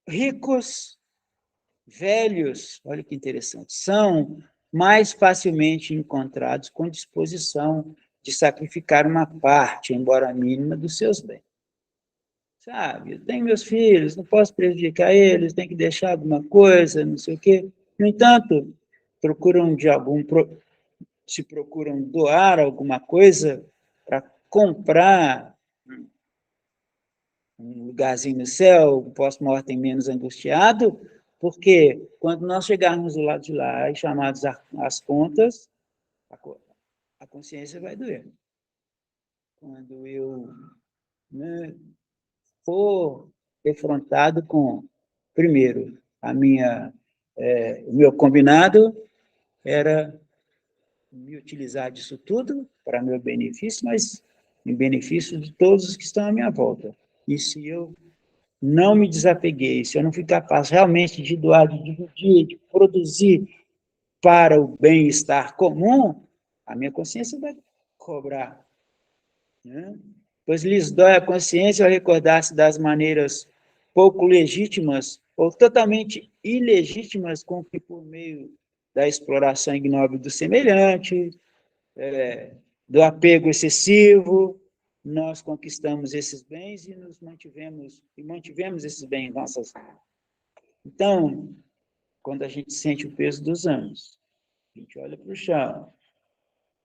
ricos, velhos, olha que interessante, são mais facilmente encontrados com disposição de sacrificar uma parte, embora mínima, dos seus bens. Sabe, eu tenho meus filhos, não posso prejudicar eles, tenho que deixar alguma coisa, não sei o quê. No entanto, se procuram doar alguma coisa para comprar um lugarzinho no céu, um pós-mortem menos angustiado, porque quando nós chegarmos do lado de lá e chamados às contas, a consciência vai doer. Quando eu for defrontado com, primeiro, o meu combinado era me utilizar disso tudo para meu benefício, mas em benefício de todos os que estão à minha volta. E se eu não me desapeguei, se eu não fui capaz realmente de doar, de dividir, de produzir para o bem-estar comum, a minha consciência vai cobrar, né? Pois lhes dói a consciência ao recordar-se das maneiras pouco legítimas ou totalmente ilegítimas com que, por meio da exploração ignóbil do semelhante, do apego excessivo, nós conquistamos esses bens e mantivemos esses bens em nossas mãos. Então, quando a gente sente o peso dos anos, a gente olha para o chão,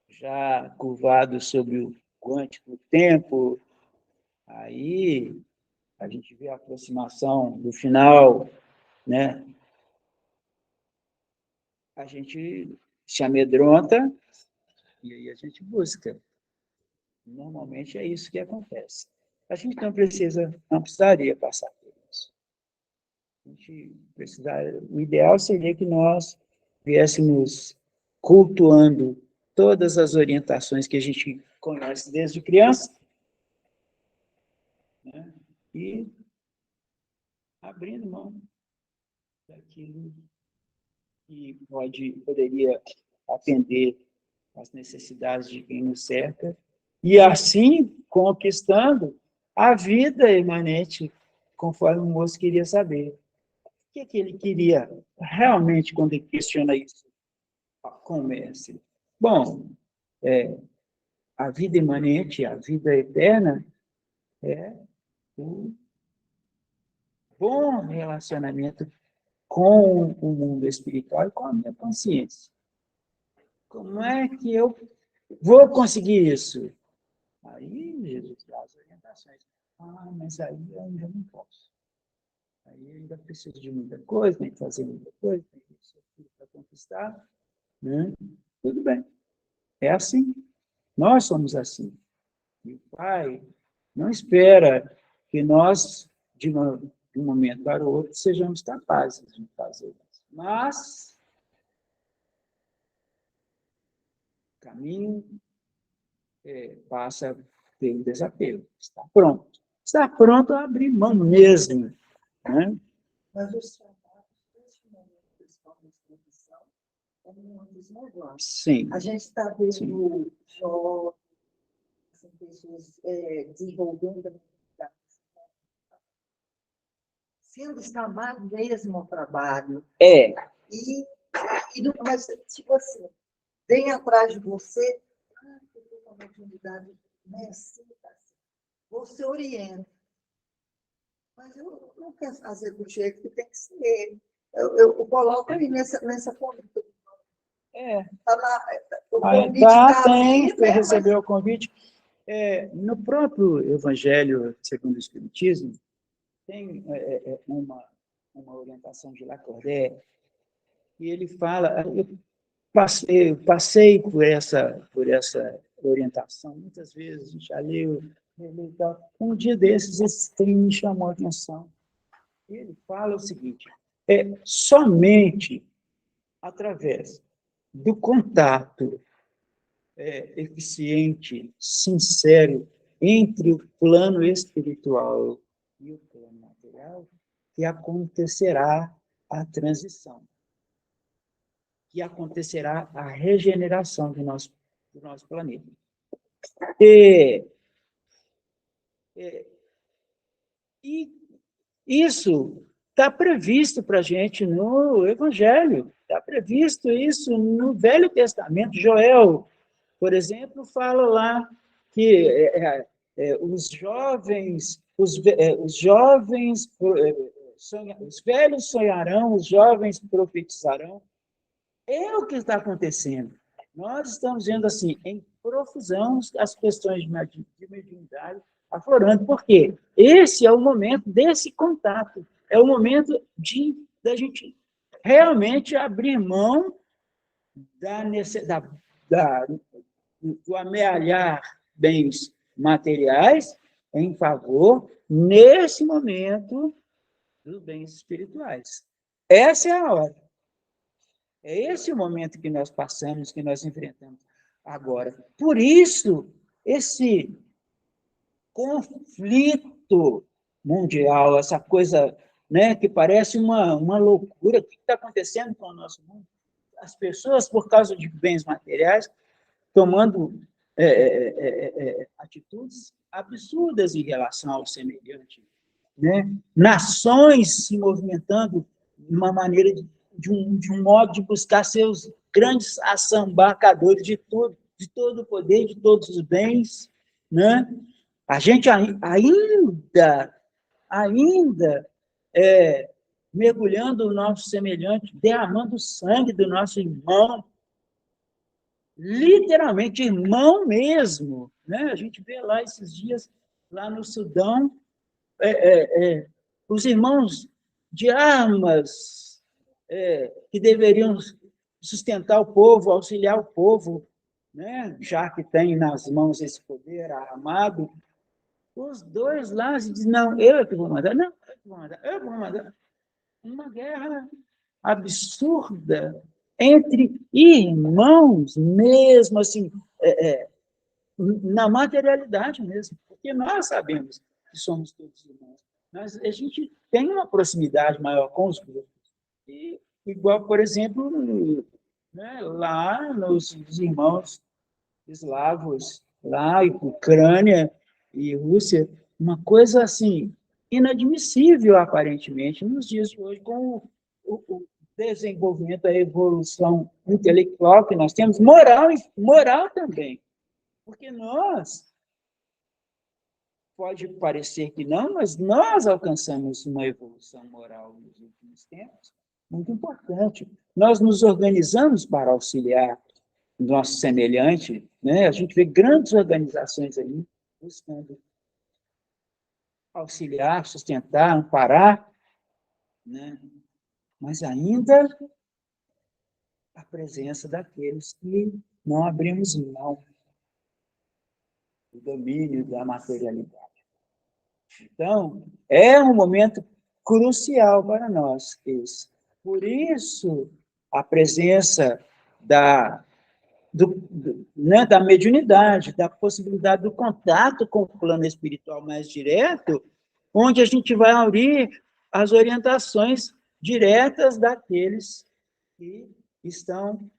já curvado sobre o guante do tempo, aí a gente vê a aproximação do final, né? A gente se amedronta e aí a gente busca. Normalmente é isso que acontece. A gente não precisaria passar por isso. O ideal seria que nós viéssemos cultuando todas as orientações que a gente conhece desde criança, né? E abrindo mão daquilo que poderia atender às necessidades de quem nos cerca, e assim conquistando a vida imanente conforme o moço queria saber. O que ele queria realmente quando ele questiona isso com o mestre? Bom, a vida imanente, a vida eterna, é o bom relacionamento com o mundo espiritual e com a minha consciência. Como é que eu vou conseguir isso? Aí Jesus dá as orientações. Mas aí eu ainda não posso. Aí eu ainda preciso de muita coisa, tem que fazer muita coisa, tem isso aqui para conquistar. Né? Tudo bem. É assim. Nós somos assim. E o Pai não espera que nós, de um momento para o outro, sejamos capazes de fazer isso. Mas o caminho passa pelo desapego. Está pronto. Está pronto a abrir mão mesmo. Né?
Mas os trabalhos, neste momento, principalmente na profissão, é um dos negócios.
Sim.
A gente está vendo jovens, assim, pessoas desenvolvendo a habilidade, sendo chamado mesmo ao trabalho. Mas, tipo assim, vem atrás de você, eu estou com uma atividade, né, assim, assim. Você orienta. Mas eu não quero fazer do jeito que tem que ser. Eu coloco aí nessa conduta. O convite
Tem,
ali, né,
recebeu o convite. No próprio Evangelho segundo o Espiritismo, tem uma orientação de Lacordaire, e ele fala, eu passei por essa orientação, muitas vezes, a gente já leu, um dia desses, esse trem me chamou a atenção. Ele fala o seguinte, somente através do contato eficiente, sincero, entre o plano espiritual e o plano material, que acontecerá a transição, que acontecerá a regeneração do nosso planeta. E isso está previsto para a gente no Evangelho, está previsto isso no Velho Testamento. Joel, por exemplo, fala lá que os velhos sonharão, os jovens profetizarão. É o que está acontecendo. Nós estamos vendo assim, em profusão, as questões de mediunidade aflorando. Por quê? Esse é o momento desse contato. É o momento da gente realmente abrir mão do amealhar bens materiais em favor, nesse momento, dos bens espirituais. Essa é a hora. É esse o momento que nós passamos, que nós enfrentamos agora. Por isso, esse conflito mundial, essa coisa, né, que parece uma loucura, o que está acontecendo com o nosso mundo? As pessoas, por causa de bens materiais, tomando atitudes absurdas em relação ao semelhante, né? Nações se movimentando de uma maneira de um modo de buscar seus grandes assambarcadores de todo o poder, de todos os bens, né? A gente ainda mergulhando o nosso semelhante, derramando o sangue do nosso irmão, literalmente, irmão mesmo, né? A gente vê lá esses dias, lá no Sudão, os irmãos de armas que deveriam sustentar o povo, auxiliar o povo, né? Já que tem nas mãos esse poder armado, os dois lá dizem, não, eu é que vou mandar, não, eu vou mandar. Uma guerra absurda entre irmãos mesmo, assim, na materialidade mesmo, porque nós sabemos que somos todos irmãos, mas a gente tem uma proximidade maior com os grupos. E, igual, por exemplo, né, lá nos irmãos eslavos, lá em Ucrânia e Rússia, uma coisa assim, inadmissível, aparentemente, nos dias de hoje, com o desenvolvimento, a evolução intelectual que nós temos, moral também. Porque pode parecer que não, mas nós alcançamos uma evolução moral nos últimos tempos, muito importante. Nós nos organizamos para auxiliar o nosso semelhante, né? A gente vê grandes organizações aí buscando auxiliar, sustentar, amparar, né? Mas ainda a presença daqueles que não abrimos mão do domínio da materialidade. Então, é um momento crucial para nós, esse. Por isso, a presença da mediunidade, da possibilidade do contato com o plano espiritual mais direto, onde a gente vai abrir as orientações diretas daqueles que estão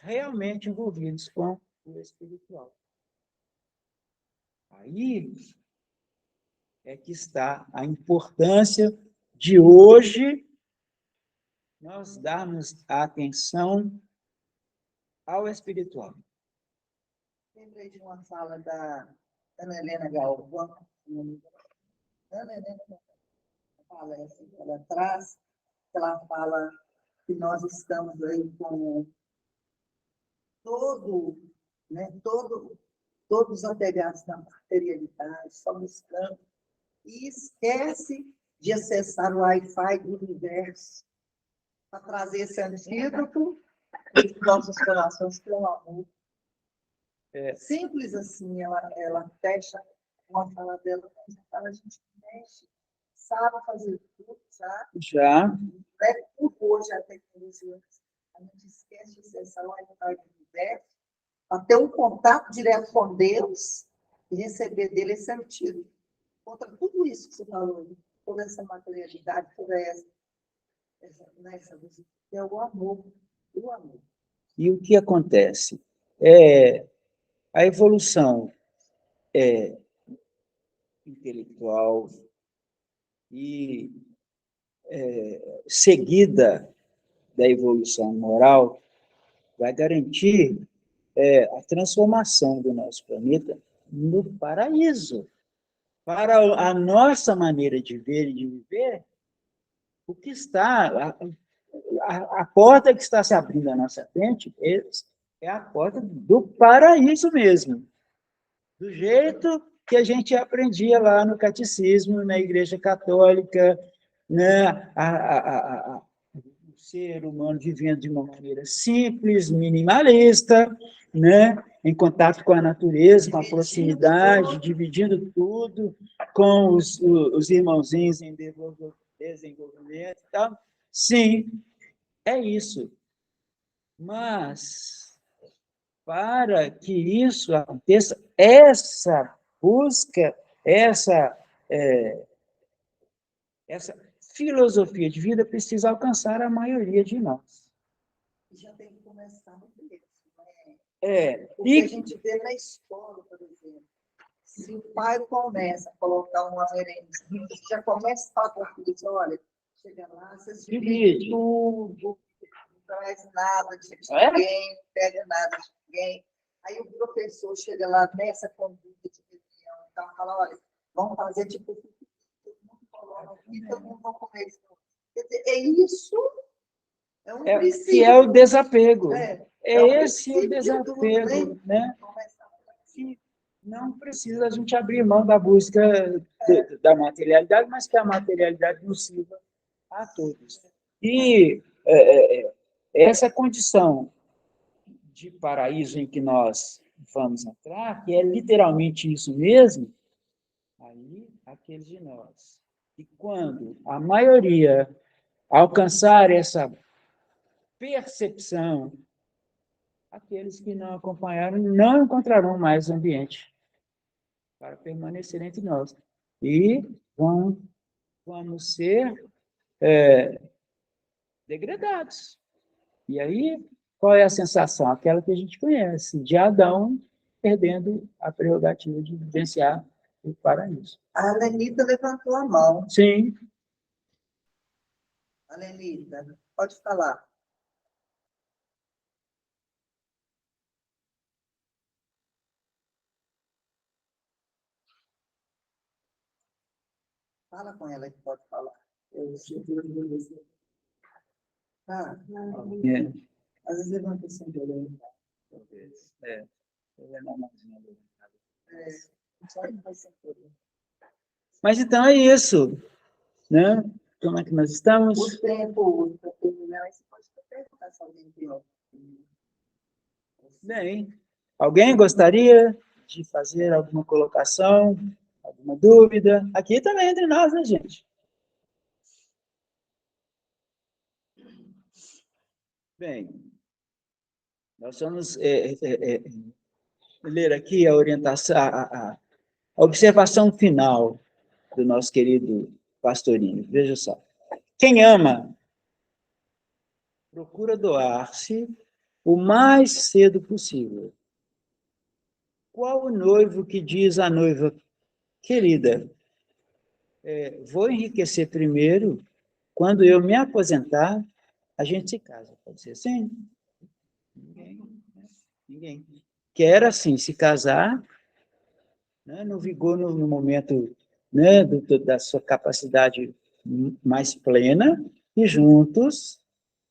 realmente envolvidos com o espiritual. Aí é que está a importância de hoje nós darmos atenção ao espiritual.
Lembrei de uma fala da Ana Helena Galvão, Ana Helena fala assim, ela traz, ela fala que nós estamos aí com todos apegados na materialidade, só buscando, e esquece de acessar o Wi-Fi do universo para trazer esse antídoto dos nossos corações pelo amor. Simples assim, ela fecha uma fala dela, a gente mexe, sabe fazer tudo, sabe?
Já.
Por hoje a tecnologia, a gente esquece de acessar o Wi-Fi do universo para ter um contato direto com Deus e receber dele esse antídoto. Contra tudo isso que você falou, toda essa materialidade, toda essa é o amor. O amor.
E o que acontece? A evolução intelectual e seguida da evolução moral vai garantir a transformação do nosso planeta no paraíso. Para a nossa maneira de ver e de viver, o que está, a porta que está se abrindo à nossa frente é a porta do paraíso mesmo. Do jeito que a gente aprendia lá no catecismo, na Igreja Católica, né? O ser humano vivendo de uma maneira simples, minimalista, né? Em contato com a natureza, com a proximidade, dividindo tudo com os irmãozinhos em desenvolvimento e tal. Sim, é isso. Mas, para que isso aconteça, essa busca, essa filosofia de vida precisa alcançar a maioria de nós.
Já tem que começar no berço, né?
E
a gente vê na escola, por exemplo, se o pai começa a colocar uma merendezinha, já começa a falar com o filho, olha, chega lá, vocês dividem tudo, não traz nada de ninguém, não pega nada de ninguém. Aí o professor chega lá nessa conduta de reunião, então fala, olha, vamos fazer tipo, todo mundo coloca aqui, todo mundo vai comer isso. Quer dizer, é isso, é um princípio.
Que é o desapego. Esse o
desapego,
desapego, né? Que não precisa a gente abrir mão da busca da materialidade, mas que a materialidade nos sirva a todos. E essa condição de paraíso em que nós vamos entrar, que é literalmente isso mesmo, aí, aqueles de nós. E quando a maioria alcançar essa percepção, aqueles que não acompanharam não encontrarão mais ambiente para permanecer entre nós. E vamos ser degradados. E aí, qual é a sensação? Aquela que a gente conhece, de Adão perdendo a prerrogativa de vivenciar para isso.
A Lenita levantou a mão.
Sim.
A Lenita, pode falar. Fala com ela que pode falar. Ah,
É.
às vezes levanta assim de olhar.
Talvez. É. Ela é normalzinha.
Só que vai ser tudo.
Mas então é isso, né? Como é que nós estamos?
O tempo para terminar, você pode perguntar se alguém tem outro.
Bem, alguém gostaria de fazer alguma colocação, alguma dúvida? Aqui também entre nós, né, gente? Bem, nós vamos ler aqui a orientação, a observação final do nosso querido pastorinho. Veja só. Quem ama, procura doar-se o mais cedo possível. Qual o noivo que diz à noiva, querida, vou enriquecer primeiro, quando eu me aposentar, a gente se casa. Pode ser assim? Ninguém. Né? Ninguém. Quer, assim, se casar, né, no vigor, no momento, né, da sua capacidade mais plena, e juntos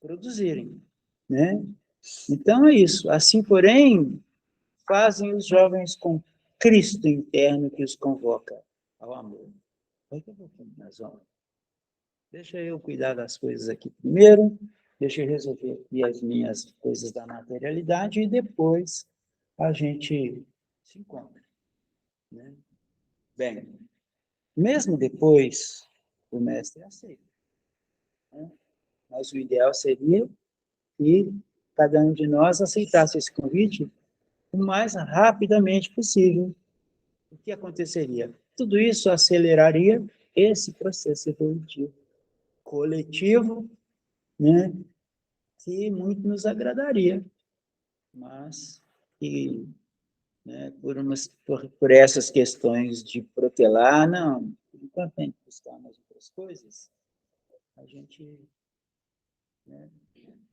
produzirem. Né? Então, é isso. Assim, porém, fazem os jovens com Cristo interno que os convoca ao amor. Daqui a pouquinho nós vamos. Deixa eu cuidar das coisas aqui primeiro, deixa eu resolver aqui as minhas coisas da materialidade e depois a gente se encontra. Né? Bem, mesmo depois, o mestre aceita. Né? Mas o ideal seria que cada um de nós aceitasse esse convite o mais rapidamente possível. O que aconteceria? Tudo isso aceleraria esse processo evolutivo coletivo, né, que muito nos agradaria, mas que, né, por essas questões de protelar, não, enquanto tem que buscar mais outras coisas, a gente, né,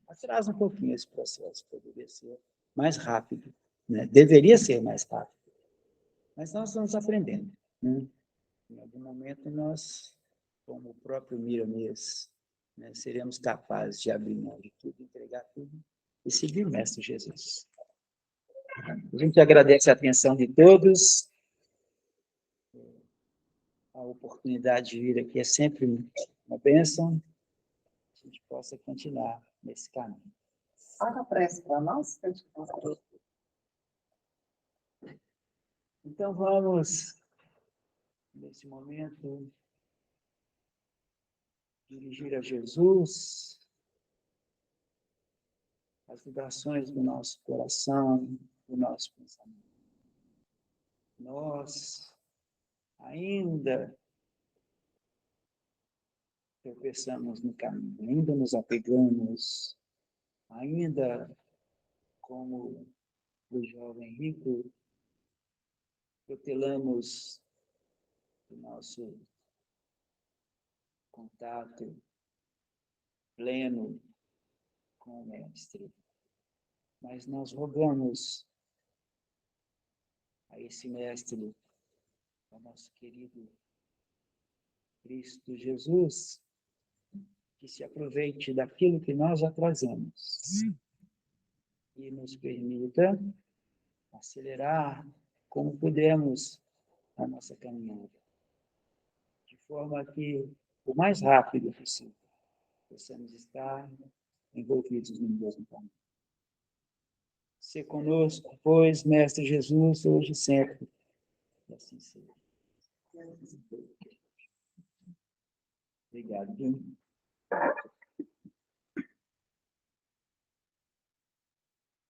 atrasa um pouquinho esse processo, poderia ser mais rápido, né, deveria ser mais rápido, mas nós estamos aprendendo, né? Em algum momento nós, como o próprio Miramês, né, seremos capazes de abrir mão de tudo, entregar tudo e seguir o Mestre Jesus. A gente agradece a atenção de todos. A oportunidade de vir aqui é sempre uma bênção. Que a gente possa continuar nesse caminho.
Fala a prece para nós.
Então, vamos, nesse momento, dirigir a Jesus as vibrações do nosso coração, do nosso pensamento. Nós ainda tropeçamos no caminho, ainda nos apegamos, ainda como o jovem rico, protelamos o nosso contato pleno com o Mestre. Mas nós rogamos a esse Mestre, ao nosso querido Cristo Jesus, que se aproveite daquilo que nós já trazemos e nos permita acelerar como pudermos a nossa caminhada, de forma que, o mais rápido possível, possamos estar envolvidos no mesmo caminho. Se conosco, pois, Mestre Jesus, hoje e sempre. E assim seja. Obrigado.